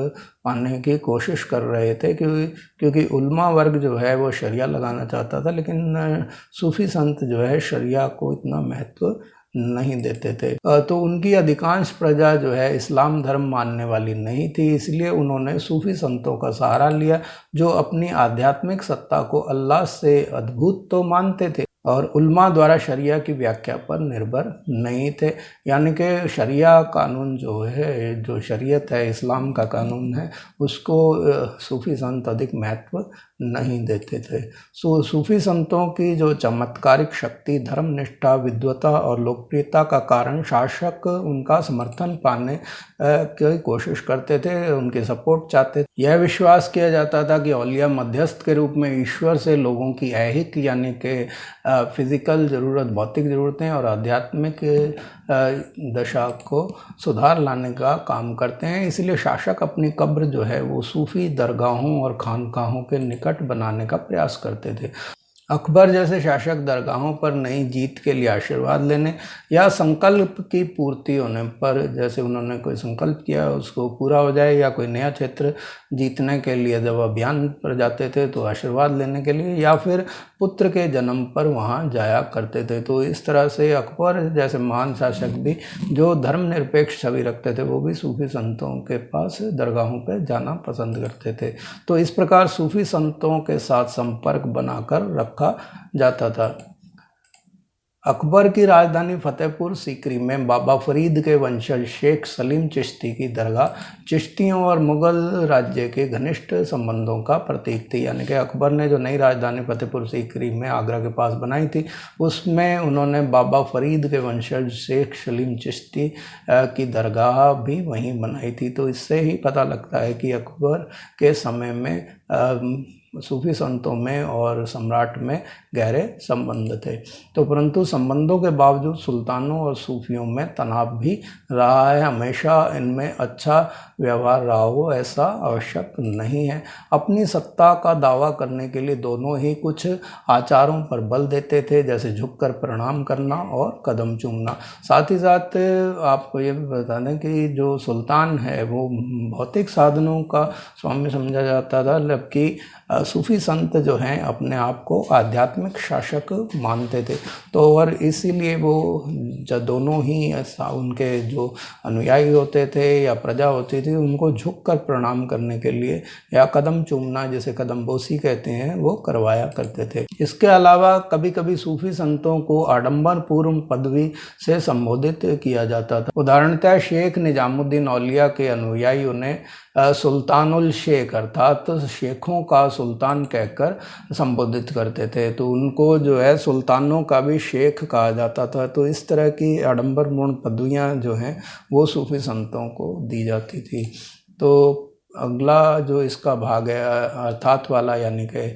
पाने की कोशिश कर रहे थे, क्योंकि उलमा वर्ग जो है वो शरिया लगाना चाहता था, लेकिन सूफी संत जो है शरिया को इतना महत्व नहीं देते थे। तो उनकी अधिकांश प्रजा जो है इस्लाम धर्म मानने वाली नहीं थी, इसलिए उन्होंने सूफी संतों का सहारा लिया, जो अपनी आध्यात्मिक सत्ता को अल्लाह से अद्भुत तो मानते थे और उल्मा द्वारा शरिया की व्याख्या पर निर्भर नहीं थे। यानी कि शरिया कानून जो है, जो शरीयत है, इस्लाम का कानून है, उसको सूफी संत अधिक महत्व नहीं देते थे। सूफी संतों की जो चमत्कारिक शक्ति, धर्मनिष्ठा, विद्वता और लोकप्रियता का कारण शासक उनका समर्थन पाने की कोशिश करते थे, उनके सपोर्ट चाहते थे। यह विश्वास किया जाता था कि औलिया मध्यस्थ के रूप में ईश्वर से लोगों की ऐहिक यानी कि फिजिकल ज़रूरत, भौतिक ज़रूरतें और आध्यात्मिक दशा को सुधार लाने का काम करते हैं। इसलिए शासक अपनी कब्र जो है वो सूफी दरगाहों और खानकाहों के निकट बनाने का प्रयास करते थे। अकबर जैसे शासक दरगाहों पर नई जीत के लिए आशीर्वाद लेने या संकल्प की पूर्ति होने पर, जैसे उन्होंने कोई संकल्प किया उसको पूरा हो जाए, या कोई नया क्षेत्र जीतने के लिए जब अभियान पर जाते थे तो आशीर्वाद लेने के लिए, या फिर पुत्र के जन्म पर वहाँ जाया करते थे। तो इस तरह से अकबर जैसे महान शासक भी जो धर्मनिरपेक्ष छवि रखते थे वो भी सूफी संतों के पास दरगाहों पर जाना पसंद करते थे। तो इस प्रकार सूफी संतों के साथ संपर्क बनाकर रखा जाता था। अकबर की राजधानी फतेहपुर सीकरी में बाबा फरीद के वंशज शेख सलीम चिश्ती की दरगाह चिश्तियों और मुग़ल राज्य के घनिष्ठ संबंधों का प्रतीक थी। यानी कि अकबर ने जो नई राजधानी फतेहपुर सीकरी में आगरा के पास बनाई थी, उसमें उन्होंने बाबा फरीद के वंशज शेख सलीम चिश्ती की दरगाह भी वहीं बनाई थी। तो इससे ही पता लगता है कि अकबर के समय में सूफी संतों में और सम्राट में गहरे संबंध थे। तो परंतु संबंधों के बावजूद सुल्तानों और सूफियों में तनाव भी रहा है। हमेशा इनमें अच्छा व्यवहार रहा हो ऐसा आवश्यक नहीं है। अपनी सत्ता का दावा करने के लिए दोनों ही कुछ आचारों पर बल देते थे, जैसे झुककर प्रणाम करना और कदम चूमना। साथ ही साथ आपको ये भी बता दें कि जो सुल्तान है वो भौतिक साधनों का स्वामी समझा जाता था, जबकि सूफी संत जो हैं अपने आप को आध्यात्मिक शासक मानते थे। तो और इसीलिए वो जब दोनों ही ऐसा उनके जो अनुयायी होते थे या प्रजा होती थी, उनको झुककर प्रणाम करने के लिए या कदम चूमना, जिसे कदम बोसी कहते हैं, वो करवाया करते थे। इसके अलावा कभी कभी सूफी संतों को आडंबरपूर्ण पदवी से संबोधित किया जाता था। उदाहरणतः शेख निजामुद्दीन औलिया के अनुयायियों ने सुल्तानुल शेख अर्थात शेखों का सुल्तान कहकर संबोधित करते थे। तो उनको जो है सुल्तानों का भी शेख कहा जाता था। तो इस तरह की आडंबरपूर्ण पदवियां जो हैं वो सूफी संतों को दी जाती थी। तो अगला जो इसका भाग है अर्थात वाला, यानी कि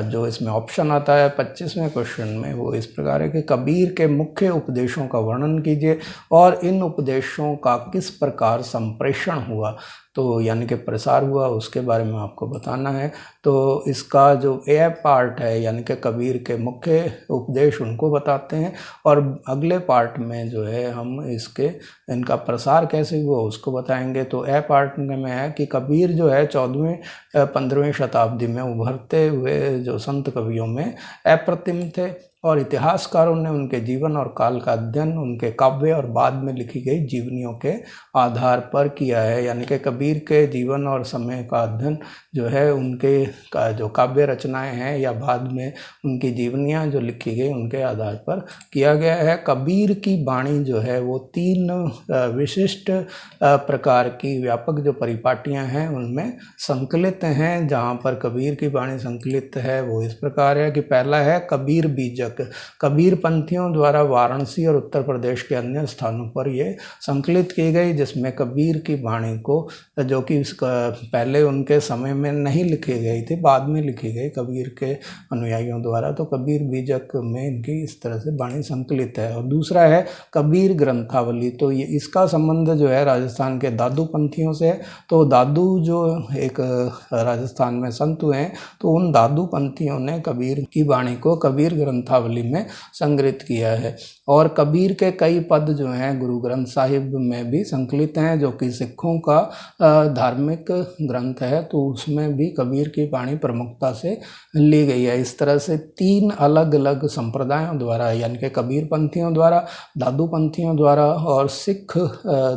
जो इसमें ऑप्शन आता है 25वें क्वेश्चन में, वो इस प्रकार है कि कबीर के मुख्य उपदेशों का वर्णन कीजिए और इन उपदेशों का किस प्रकार संप्रेषण हुआ, तो यानी कि प्रसार हुआ, उसके बारे में आपको बताना है। तो इसका जो ए पार्ट है यानी कि कबीर के मुख्य उपदेश उनको बताते हैं, और अगले पार्ट में जो है हम इनका प्रसार कैसे हुआ उसको बताएंगे। तो ए पार्ट में है कि कबीर जो है 14वीं-15वीं शताब्दी में उभरते हुए जो संत कवियों में अप्रतिम थे, और इतिहासकारों ने उनके जीवन और काल का अध्ययन उनके काव्य और बाद में लिखी गई जीवनियों के आधार पर किया है। यानी कि कबीर के जीवन और समय का अध्ययन जो है उनके जो काव्य रचनाएं हैं या बाद में उनकी जीवनियां जो लिखी गई उनके आधार पर किया गया है। कबीर की वाणी जो है वो 3 विशिष्ट प्रकार की व्यापक जो परिपाटियां हैं उनमें संकलित हैं। जहाँ पर कबीर की वाणी संकलित है वो इस प्रकार है कि पहला है कबीर बीजक, कबीर पंथियों द्वारा वाराणसी और उत्तर प्रदेश के अन्य स्थानों पर ये संकलित की गई, जिसमें कबीर की वाणी को, जो कि पहले उनके समय में नहीं लिखी गई थी, बाद में लिखी गई कबीर के अनुयायियों द्वारा, तो कबीर बीजक में इनकी इस तरह से वाणी संकलित है। और दूसरा है कबीर ग्रंथावली, तो ये इसका संबंध जो है राजस्थान के दादू पंथियों से है। तो दादू जो एक राजस्थान में संत हुए हैं, तो उन दादू पंथियों ने कबीर की वाणी को कबीर ग्रंथावली में संग्रहित किया है। और कबीर के कई पद जो हैं गुरु ग्रंथ साहिब में भी संकलित हैं, जो कि सिखों का धार्मिक ग्रंथ है, तो उसमें भी कबीर की वाणी प्रमुखता से ली गई है। इस तरह से 3 अलग अलग संप्रदायों द्वारा, यानी कि कबीर पंथियों द्वारा, दादू पंथियों द्वारा और सिख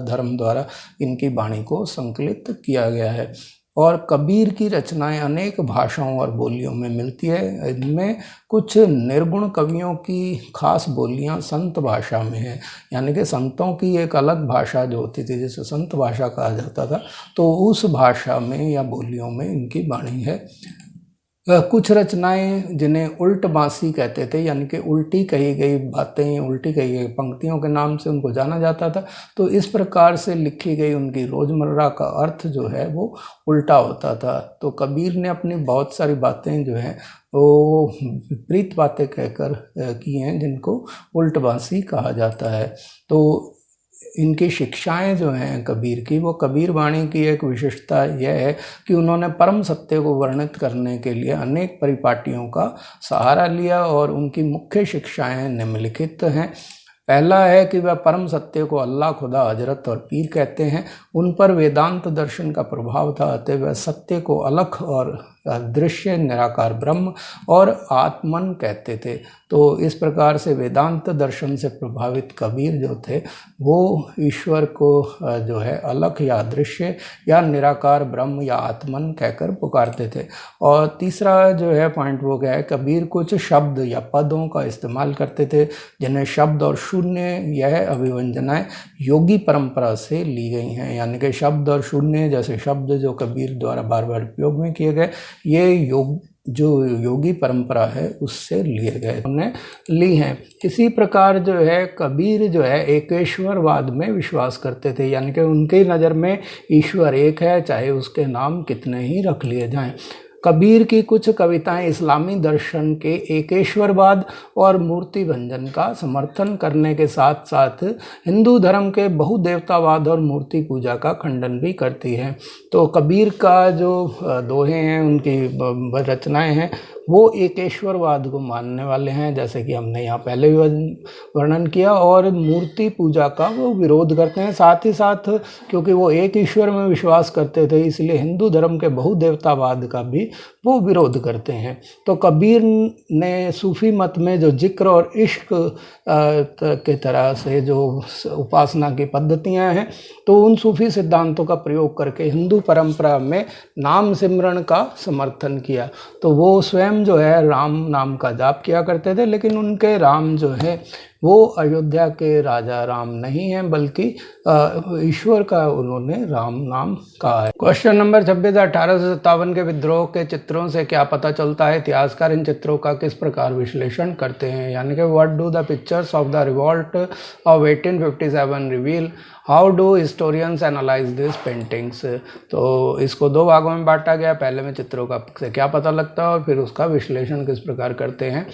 धर्म द्वारा इनकी वाणी को संकलित किया गया है। और कबीर की रचनाएं अनेक भाषाओं और बोलियों में मिलती है। इनमें कुछ निर्गुण कवियों की खास बोलियां संत भाषा में है, यानी कि संतों की एक अलग भाषा जो होती थी, जिसे संत भाषा कहा जाता था, तो उस भाषा में या बोलियों में इनकी वाणी है। कुछ रचनाएं जिन्हें उल्ट बांसी कहते थे, यानी कि उल्टी कही गई बातें, उल्टी कही गई पंक्तियों के नाम से उनको जाना जाता था। तो इस प्रकार से लिखी गई उनकी रोज़मर्रा का अर्थ जो है वो उल्टा होता था। तो कबीर ने अपनी बहुत सारी बातें जो हैं वो विपरीत बातें कहकर की हैं, जिनको उल्ट बांसी कहा जाता है। तो इनकी शिक्षाएं जो हैं कबीर की, वो कबीर वाणी की एक विशेषता यह है कि उन्होंने परम सत्य को वर्णित करने के लिए अनेक परिपाटियों का सहारा लिया और उनकी मुख्य शिक्षाएं निम्नलिखित हैं। पहला है कि वह परम सत्य को अल्लाह, खुदा, हजरत और पीर कहते हैं। उन पर वेदांत दर्शन का प्रभाव था, अतः वह सत्य को अलख और दृश्य, निराकार ब्रह्म और आत्मन कहते थे। तो इस प्रकार से वेदांत दर्शन से प्रभावित कबीर जो थे वो ईश्वर को जो है अलख या दृश्य या निराकार ब्रह्म या आत्मन कहकर पुकारते थे। और तीसरा जो है पॉइंट वो क्या है, कबीर कुछ शब्द या पदों का इस्तेमाल करते थे, जिन्हें शब्द और शून्य यह अभिव्यंजनाएं योगी परंपरा से ली गई हैं। यानी कि शब्द और शून्य जैसे शब्द जो कबीर द्वारा बार बार उपयोग में किए गए, ये योगी परंपरा है उससे लिए गए, उन्हें ली हैं। इसी प्रकार जो है कबीर जो है एकेश्वरवाद में विश्वास करते थे, यानी कि उनकी नज़र में ईश्वर एक है, चाहे उसके नाम कितने ही रख लिए जाएं। कबीर की कुछ कविताएं इस्लामी दर्शन के एकेश्वरवाद और मूर्ति भंजन का समर्थन करने के साथ साथ हिंदू धर्म के बहुदेवतावाद और मूर्ति पूजा का खंडन भी करती हैं। तो कबीर का जो दोहे हैं, उनकी रचनाएं हैं, वो एकेश्वरवाद को मानने वाले हैं, जैसे कि हमने यहाँ पहले भी वर्णन किया, और मूर्ति पूजा का वो विरोध करते हैं। साथ ही साथ क्योंकि वो एक ईश्वर में विश्वास करते थे, इसलिए हिंदू धर्म के बहुदेवतावाद का भी वो विरोध करते हैं। तो कबीर ने सूफी मत में जो जिक्र और इश्क के तरह से जो उपासना की पद्धतियाँ हैं, तो उन सूफी सिद्धांतों का प्रयोग करके हिंदू परंपरा में नाम सिमरन का समर्थन किया। तो वो स्वयं जो है राम नाम का जाप किया करते थे, लेकिन उनके राम जो है वो अयोध्या के राजा राम नहीं हैं, बल्कि ईश्वर का उन्होंने राम नाम कहा है। क्वेश्चन नंबर 26, 1857 के विद्रोह के चित्रों से क्या पता चलता है? इतिहासकार इन चित्रों का किस प्रकार विश्लेषण करते हैं? यानी कि what do the pictures of the revolt of 1857 reveal? How do historians analyse this paintings? तो इसको 2 भागों में बांटा गया। पहले में चित्रों का से क्या पता लगता है और फिर उसका विश्लेषण किस प्रकार करते हैं।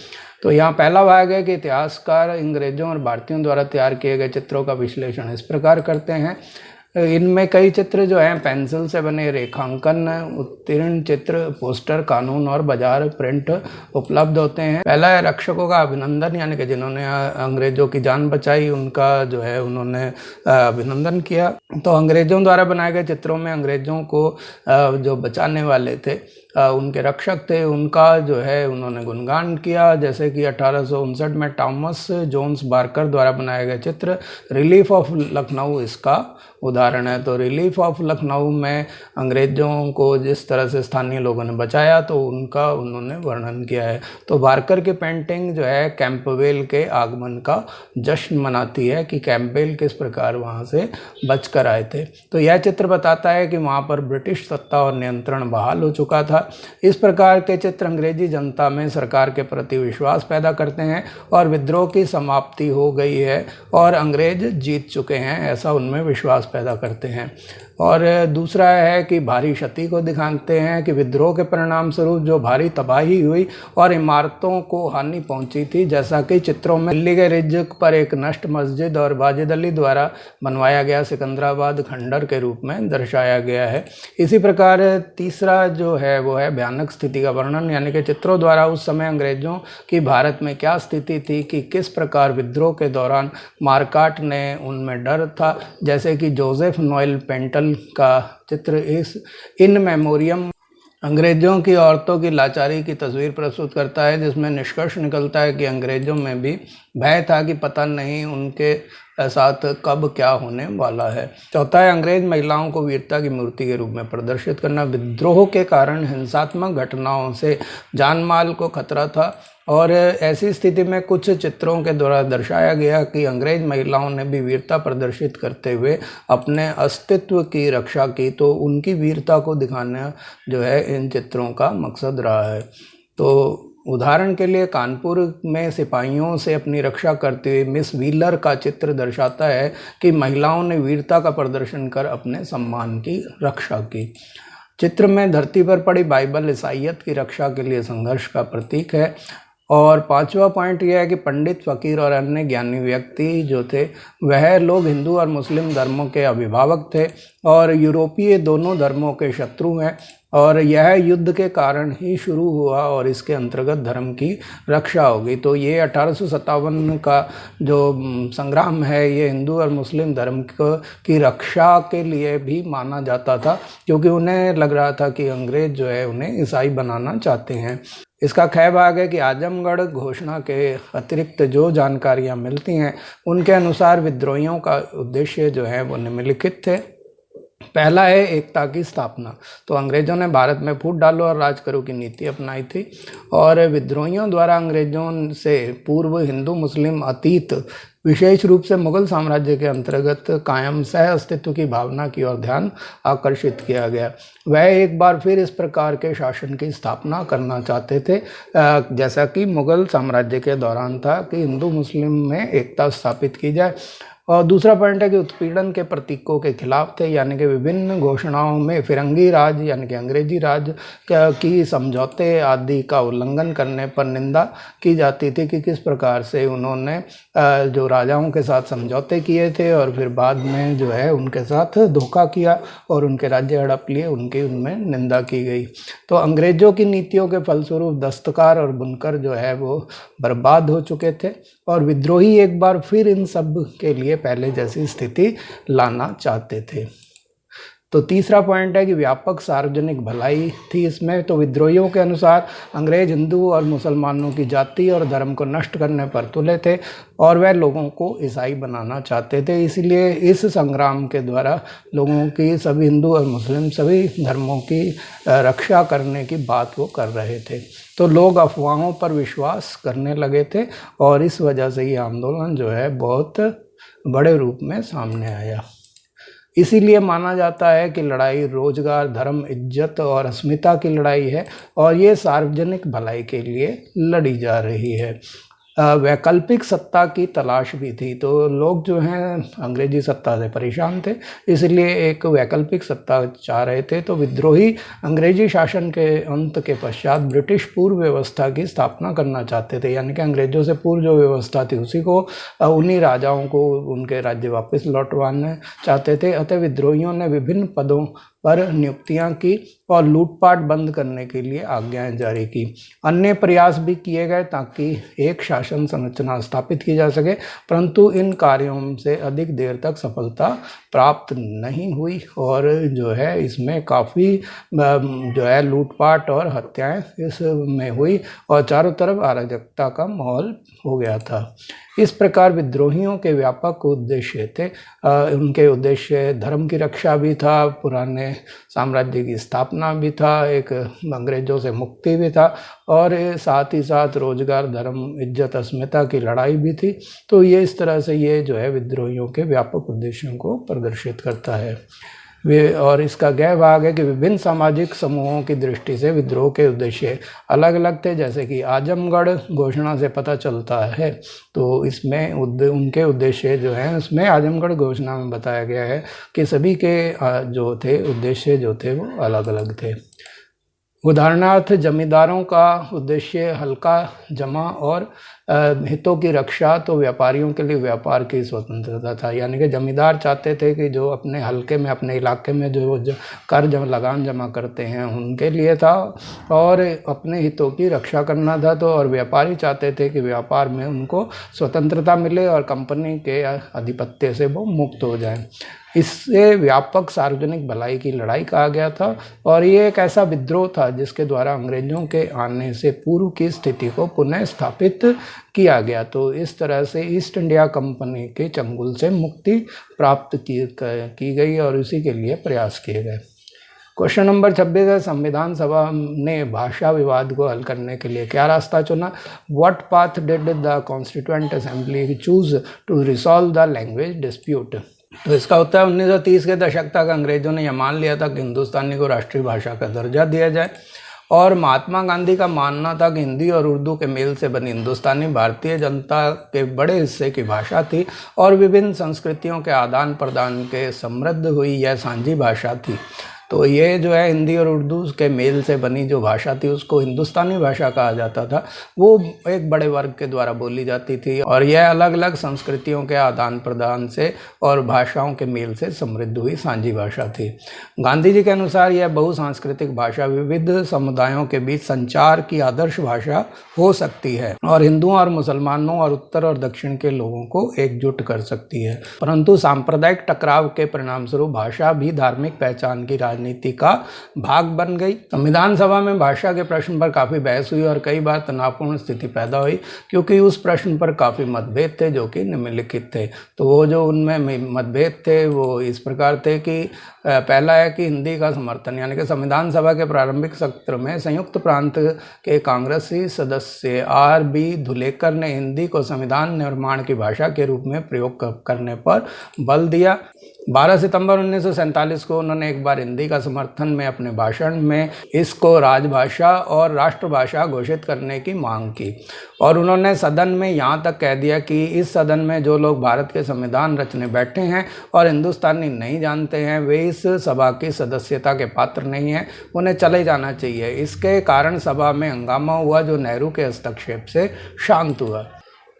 तो यहाँ पहला भाग है कि इतिहासकार अंग्रेजों और भारतीयों द्वारा तैयार किए गए चित्रों का विश्लेषण इस प्रकार करते हैं। इनमें कई चित्र जो हैं पेंसिल से बने रेखांकन, उत्तीर्ण चित्र, पोस्टर, कानून और बाजार प्रिंट उपलब्ध होते हैं। पहला है रक्षकों का अभिनंदन, यानी कि जिन्होंने अंग्रेजों की जान बचाई, उनका जो है उन्होंने अभिनंदन किया। तो अंग्रेजों द्वारा बनाए गए चित्रों में अंग्रेजों को जो बचाने वाले थे, उनके रक्षक थे, उनका जो है उन्होंने गुणगान किया। जैसे कि 1859 में थॉमस जोन्स बार्कर द्वारा बनाए गए चित्र रिलीफ ऑफ लखनऊ इसका उदाहरण है। तो रिलीफ ऑफ लखनऊ में अंग्रेज़ों को जिस तरह से स्थानीय लोगों ने बचाया तो उनका उन्होंने वर्णन किया है। तो बारकर की पेंटिंग जो है कैंपबेल के आगमन का जश्न मनाती है कि कैंपबेल किस प्रकार वहाँ से बचकर आए थे। तो यह चित्र बताता है कि वहाँ पर ब्रिटिश सत्ता और नियंत्रण बहाल हो चुका था। इस प्रकार के चित्र अंग्रेजी जनता में सरकार के प्रति विश्वास पैदा करते हैं और विद्रोह की समाप्ति हो गई है और अंग्रेज जीत चुके हैं, ऐसा उनमें विश्वास पैदा करते हैं। और दूसरा है कि भारी क्षति को दिखाते हैं कि विद्रोह के परिणाम स्वरूप जो भारी तबाही हुई और इमारतों को हानि पहुंची थी, जैसा कि चित्रों में दिल्ली के रिज पर एक नष्ट मस्जिद और वाजिद अली द्वारा बनवाया गया सिकंदराबाद खंडर के रूप में दर्शाया गया है। इसी प्रकार तीसरा जो है वो है भयानक स्थिति का वर्णन, यानी कि चित्रों द्वारा उस समय अंग्रेजों की भारत में क्या स्थिति थी कि किस प्रकार विद्रोह के दौरान मारकाट ने उनमें डर था। जैसे कि जोसेफ नोएल पेंटल का चित्र इन मेमोरियम अंग्रेज़ों की औरतों की लाचारी की तस्वीर प्रस्तुत करता है, जिसमें निष्कर्ष निकलता है कि अंग्रेज़ों में भी भय था कि पता नहीं उनके साथ कब क्या होने वाला है। चौथा है अंग्रेज महिलाओं को वीरता की मूर्ति के रूप में प्रदर्शित करना। विद्रोह के कारण हिंसात्मक घटनाओं से जान माल को खतरा था और ऐसी स्थिति में कुछ चित्रों के द्वारा दर्शाया गया कि अंग्रेज महिलाओं ने भी वीरता प्रदर्शित करते हुए अपने अस्तित्व की रक्षा की। तो उनकी वीरता को दिखाना जो है इन चित्रों का मकसद रहा है। तो उदाहरण के लिए कानपुर में सिपाहियों से अपनी रक्षा करते हुए मिस व्हीलर का चित्र दर्शाता है कि महिलाओं ने वीरता का प्रदर्शन कर अपने सम्मान की रक्षा की। चित्र में धरती पर पड़ी बाइबल ईसाइयत की रक्षा के लिए संघर्ष का प्रतीक है। और पांचवा पॉइंट यह है कि पंडित, फकीर और अन्य ज्ञानी व्यक्ति जो थे वह लोग हिंदू और मुस्लिम धर्मों के अभिभावक थे और यूरोपीय दोनों धर्मों के शत्रु हैं और यह युद्ध के कारण ही शुरू हुआ और इसके अंतर्गत धर्म की रक्षा होगी। तो ये 1857 का जो संग्राम है ये हिंदू और मुस्लिम धर्म की रक्षा के लिए भी माना जाता था, क्योंकि उन्हें लग रहा था कि अंग्रेज जो है उन्हें ईसाई बनाना चाहते हैं। इसका ख भाग है कि आजमगढ़ घोषणा के अतिरिक्त जो जानकारियाँ मिलती हैं उनके अनुसार विद्रोहियों का उद्देश्य जो है वो निम्नलिखित थे। पहला है एकता की स्थापना। तो अंग्रेज़ों ने भारत में फूट डालो और राज करो की नीति अपनाई थी और विद्रोहियों द्वारा अंग्रेज़ों से पूर्व हिंदू मुस्लिम अतीत विशेष रूप से मुगल साम्राज्य के अंतर्गत कायम सह अस्तित्व की भावना की ओर ध्यान आकर्षित किया गया। वह एक बार फिर इस प्रकार के शासन की स्थापना करना चाहते थे जैसा कि मुगल साम्राज्य के दौरान था कि हिंदू मुस्लिम में एकता स्थापित की जाए। और दूसरा पॉइंट है कि उत्पीड़न के प्रतीकों के खिलाफ थे, यानी कि विभिन्न घोषणाओं में फिरंगी राज यानी कि अंग्रेजी राज की समझौते आदि का उल्लंघन करने पर निंदा की जाती थी कि किस प्रकार से उन्होंने जो राजाओं के साथ समझौते किए थे और फिर बाद में जो है उनके साथ धोखा किया और उनके राज्य हड़प लिए, उनकी उनमें निंदा की गई। तो अंग्रेज़ों की नीतियों के फलस्वरूप दस्तकार और बुनकर जो है वो बर्बाद हो चुके थे और विद्रोही एक बार फिर इन सब के लिए पहले जैसी स्थिति लाना चाहते थे। तो तीसरा पॉइंट है कि व्यापक सार्वजनिक भलाई थी इसमें। तो विद्रोहियों के अनुसार अंग्रेज हिंदू और मुसलमानों की जाति और धर्म को नष्ट करने पर तुले थे और वह लोगों को ईसाई बनाना चाहते थे। इसलिए इस संग्राम के द्वारा लोगों की, सभी हिंदू और मुस्लिम सभी धर्मों की रक्षा करने की बात वो कर रहे थे। तो लोग अफवाहों पर विश्वास करने लगे थे और इस वजह से ये आंदोलन जो है बहुत बड़े रूप में सामने आया। इसीलिए माना जाता है कि लड़ाई रोजगार, धर्म, इज्जत और अस्मिता की लड़ाई है और ये सार्वजनिक भलाई के लिए लड़ी जा रही है। वैकल्पिक सत्ता की तलाश भी थी। तो लोग जो हैं अंग्रेजी सत्ता से परेशान थे, इसलिए एक वैकल्पिक सत्ता चाह रहे थे। तो विद्रोही अंग्रेजी शासन के अंत के पश्चात ब्रिटिश पूर्व व्यवस्था की स्थापना करना चाहते थे, यानी कि अंग्रेजों से पूर्व जो व्यवस्था थी उसी को, उन्हीं राजाओं को उनके राज्य वापस लौटवाना चाहते थे। अतः विद्रोहियों ने विभिन्न पदों पर नियुक्तियां की और लूटपाट बंद करने के लिए आज्ञाएं जारी की। अन्य प्रयास भी किए गए ताकि एक शासन संरचना स्थापित की जा सके, परंतु इन कार्यों से अधिक देर तक सफलता प्राप्त नहीं हुई और जो है इसमें काफ़ी जो है लूटपाट और हत्याएं इसमें हुई और चारों तरफ अराजकता का माहौल हो गया था। इस प्रकार विद्रोहियों के व्यापक उद्देश्य थे। उनके उद्देश्य धर्म की रक्षा भी था, पुराने साम्राज्य की स्थापना भी था, एक अंग्रेजों से मुक्ति भी था, और साथ ही साथ रोजगार, धर्म, इज्जत, अस्मिता की लड़ाई भी थी। तो ये इस तरह से ये जो है विद्रोहियों के व्यापक उद्देश्यों को प्रदर्शित करता है। और इसका गह भाग है कि विभिन्न सामाजिक समूहों की दृष्टि से विद्रोह के उद्देश्य अलग अलग थे, जैसे कि आजमगढ़ घोषणा से पता चलता है। तो इसमें उनके उद्देश्य जो हैं, उसमें आजमगढ़ घोषणा में बताया गया है कि सभी के जो थे उद्देश्य जो थे वो अलग अलग थे। उदाहरणार्थ जमींदारों का उद्देश्य हल्का जमा और हितों की रक्षा, तो व्यापारियों के लिए व्यापार की स्वतंत्रता था। यानी कि जमींदार चाहते थे कि जो अपने हल्के में, अपने इलाके में जो कर लगान जमा करते हैं उनके लिए था, और अपने हितों की रक्षा करना था। तो और व्यापारी चाहते थे कि व्यापार में उनको स्वतंत्रता मिले और कंपनी के आधिपत्य से वो मुक्त हो जाएं। इससे व्यापक सार्वजनिक भलाई की लड़ाई कहा गया था, और ये एक ऐसा विद्रोह था जिसके द्वारा अंग्रेजों के आने से पूर्व की स्थिति को पुनः स्थापित किया गया। तो इस तरह से ईस्ट इंडिया कंपनी के चंगुल से मुक्ति प्राप्त की गई और उसी के लिए प्रयास किए गए। क्वेश्चन नंबर 26 है, संविधान सभा ने भाषा विवाद को हल करने के लिए क्या रास्ता चुना? What path did the constituent assembly choose to resolve the language dispute? तो इसका उत्तर है 1930 के दशक तक अंग्रेजों ने यह मान लिया था कि हिंदुस्तानी को राष्ट्रीय भाषा का दर्जा दिया जाए, और महात्मा गांधी का मानना था कि हिंदी और उर्दू के मेल से बनी हिंदुस्तानी भारतीय जनता के बड़े हिस्से की भाषा थी और विभिन्न संस्कृतियों के आदान प्रदान के समृद्ध हुई यह साझी भाषा थी। तो ये जो है हिंदी और उर्दू के मेल से बनी जो भाषा थी उसको हिंदुस्तानी भाषा कहा जाता था। वो एक बड़े वर्ग के द्वारा बोली जाती थी और यह अलग अलग संस्कृतियों के आदान प्रदान से और भाषाओं के मेल से समृद्ध हुई साझी भाषा थी। गांधी जी के अनुसार यह बहुसांस्कृतिक भाषा विविध समुदायों के बीच संचार की आदर्श भाषा हो सकती है और हिंदुओं और मुसलमानों और उत्तर और दक्षिण के लोगों को एकजुट कर सकती है। परंतु सांप्रदायिक टकराव के परिणाम स्वरूप भाषा भी धार्मिक पहचान की नीति का भाग बन गई। संविधान सभा में भाषा के प्रश्न पर काफी बहस हुई और कई बार तनावपूर्ण स्थिति पैदा हुई क्योंकि उस प्रश्न पर काफी मतभेद थे जो कि निम्नलिखित थे। तो वो जो उनमें मतभेद थे वो इस प्रकार थे कि पहला है कि हिंदी का समर्थन, यानी कि संविधान सभा के प्रारंभिक सत्र में संयुक्त प्रांत के कांग्रेसी सदस्य R.B. धुलेकर ने हिंदी को संविधान निर्माण की भाषा के रूप में प्रयोग करने पर बल दिया। 12 सितंबर 1947 को उन्होंने एक बार हिंदी का समर्थन में अपने भाषण में इसको राजभाषा और राष्ट्रभाषा घोषित करने की मांग की और उन्होंने सदन में यहाँ तक कह दिया कि इस सदन में जो लोग भारत के संविधान रचने बैठे हैं और हिंदुस्तानी नहीं जानते हैं वे इस सभा की सदस्यता के पात्र नहीं हैं, उन्हें चले जाना चाहिए। इसके कारण सभा में हंगामा हुआ जो नेहरू के हस्तक्षेप से शांत हुआ।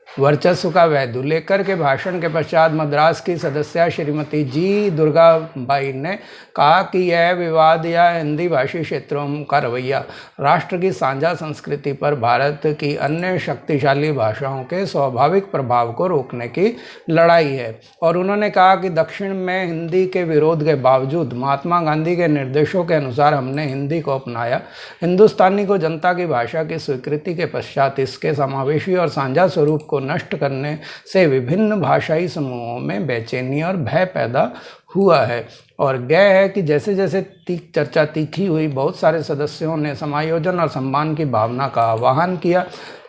वर्चस्व का वह धुलेकर के भाषण के पश्चात मद्रास की सदस्य श्रीमती जी दुर्गाबाई ने कहा कि यह विवाद या हिंदी भाषी क्षेत्रों का रवैया राष्ट्र की साझा संस्कृति पर भारत की अन्य शक्तिशाली भाषाओं के स्वाभाविक प्रभाव को रोकने की लड़ाई है। और उन्होंने कहा कि दक्षिण में हिंदी के विरोध के बावजूद महात्मा गांधी के निर्देशों के अनुसार हमने हिंदी को अपनाया। हिंदुस्तानी को जनता की भाषा की स्वीकृति के पश्चात इसके समावेशी और साझा स्वरूप को नष्ट करने से विभिन्न भाषाई समूहों में बेचैनी और भय पैदा हुआ है। और गय है कि जैसे जैसे चर्चा तीखी हुई बहुत सारे सदस्यों ने समायोजन और सम्मान की भावना का आह्वान किया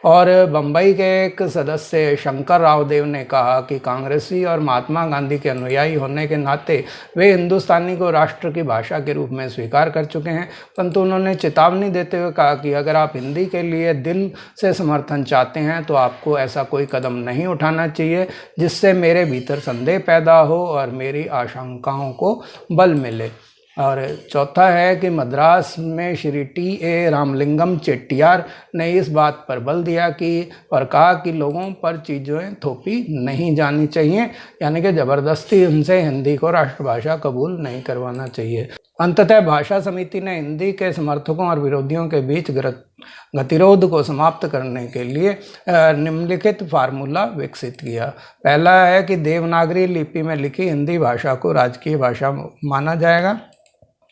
और बम्बई के एक सदस्य शंकर राव देव ने कहा कि कांग्रेसी और महात्मा गांधी के अनुयायी होने के नाते वे हिंदुस्तानी को राष्ट्र की भाषा के रूप में स्वीकार कर चुके हैं, परंतु उन्होंने चेतावनी देते हुए कहा कि अगर आप हिंदी के लिए दिल से समर्थन चाहते हैं तो आपको ऐसा कोई कदम नहीं उठाना चाहिए जिससे मेरे भीतर संदेह पैदा हो और मेरी आशंकाओं को बल मिले। और चौथा है कि मद्रास में श्री T.A. रामलिंगम चेट्टियार ने इस बात पर बल दिया कि और कहा कि लोगों पर चीज़ें थोपी नहीं जानी चाहिए, यानी कि ज़बरदस्ती उनसे हिंदी को राष्ट्रभाषा कबूल नहीं करवाना चाहिए। अंततः भाषा समिति ने हिंदी के समर्थकों और विरोधियों के बीच गतिरोध को समाप्त करने के लिए निम्नलिखित फार्मूला विकसित किया। पहला है कि देवनागरी लिपि में लिखी हिंदी भाषा को राजकीय भाषा माना जाएगा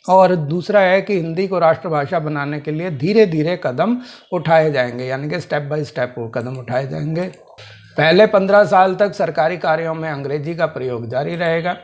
और दूसरा है कि हिंदी को राष्ट्रभाषा बनाने के लिए धीरे धीरे कदम उठाए जाएंगे, यानी कि स्टेप बाय स्टेप वो कदम उठाए जाएंगे। पहले 15 साल तक सरकारी कार्यों में अंग्रेजी का प्रयोग जारी रहेगा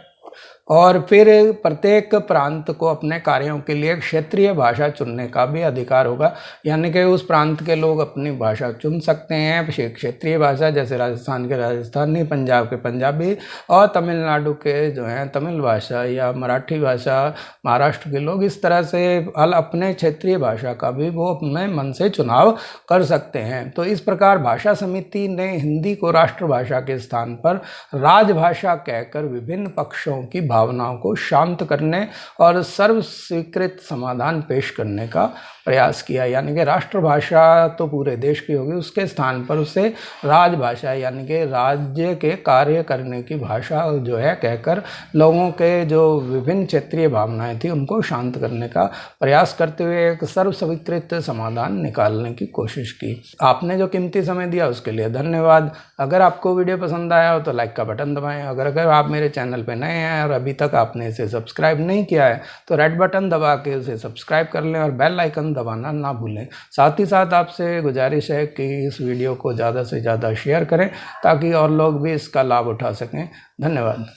और फिर प्रत्येक प्रांत को अपने कार्यों के लिए क्षेत्रीय भाषा चुनने का भी अधिकार होगा, यानी कि उस प्रांत के लोग अपनी भाषा चुन सकते हैं। क्षेत्रीय भाषा जैसे राजस्थान के राजस्थानी, पंजाब के पंजाबी और तमिलनाडु के जो हैं तमिल भाषा या मराठी भाषा, महाराष्ट्र के लोग इस तरह से अपने क्षेत्रीय भाषा का भी वो अपने मन से चुनाव कर सकते हैं। तो इस प्रकार भाषा समिति ने हिंदी को राष्ट्रभाषा के स्थान पर राजभाषा कहकर विभिन्न पक्षों की भावनाओं को शांत करने और सर्व स्वीकृत समाधान पेश करने का प्रयास किया, यानी कि राष्ट्रभाषा तो पूरे देश की होगी, उसके स्थान पर उसे राजभाषा यानी कि राज्य के कार्य करने की भाषा जो है कहकर लोगों के जो विभिन्न क्षेत्रीय भावनाएं थी उनको शांत करने का प्रयास करते हुए एक सर्व स्वीकृत समाधान निकालने की कोशिश की। आपने जो कीमती समय दिया उसके लिए धन्यवाद। अगर आपको वीडियो पसंद आया हो तो लाइक का बटन दबाएं। अगर आप मेरे चैनल पर नए हैं और अभी तक आपने इसे सब्सक्राइब नहीं किया है तो रेड बटन दबा के उसे सब्सक्राइब कर लें और बेल आइकन दबाना ना भूलें। साथ ही साथ आपसे गुजारिश है कि इस वीडियो को ज़्यादा से ज़्यादा शेयर करें ताकि और लोग भी इसका लाभ उठा सकें। धन्यवाद।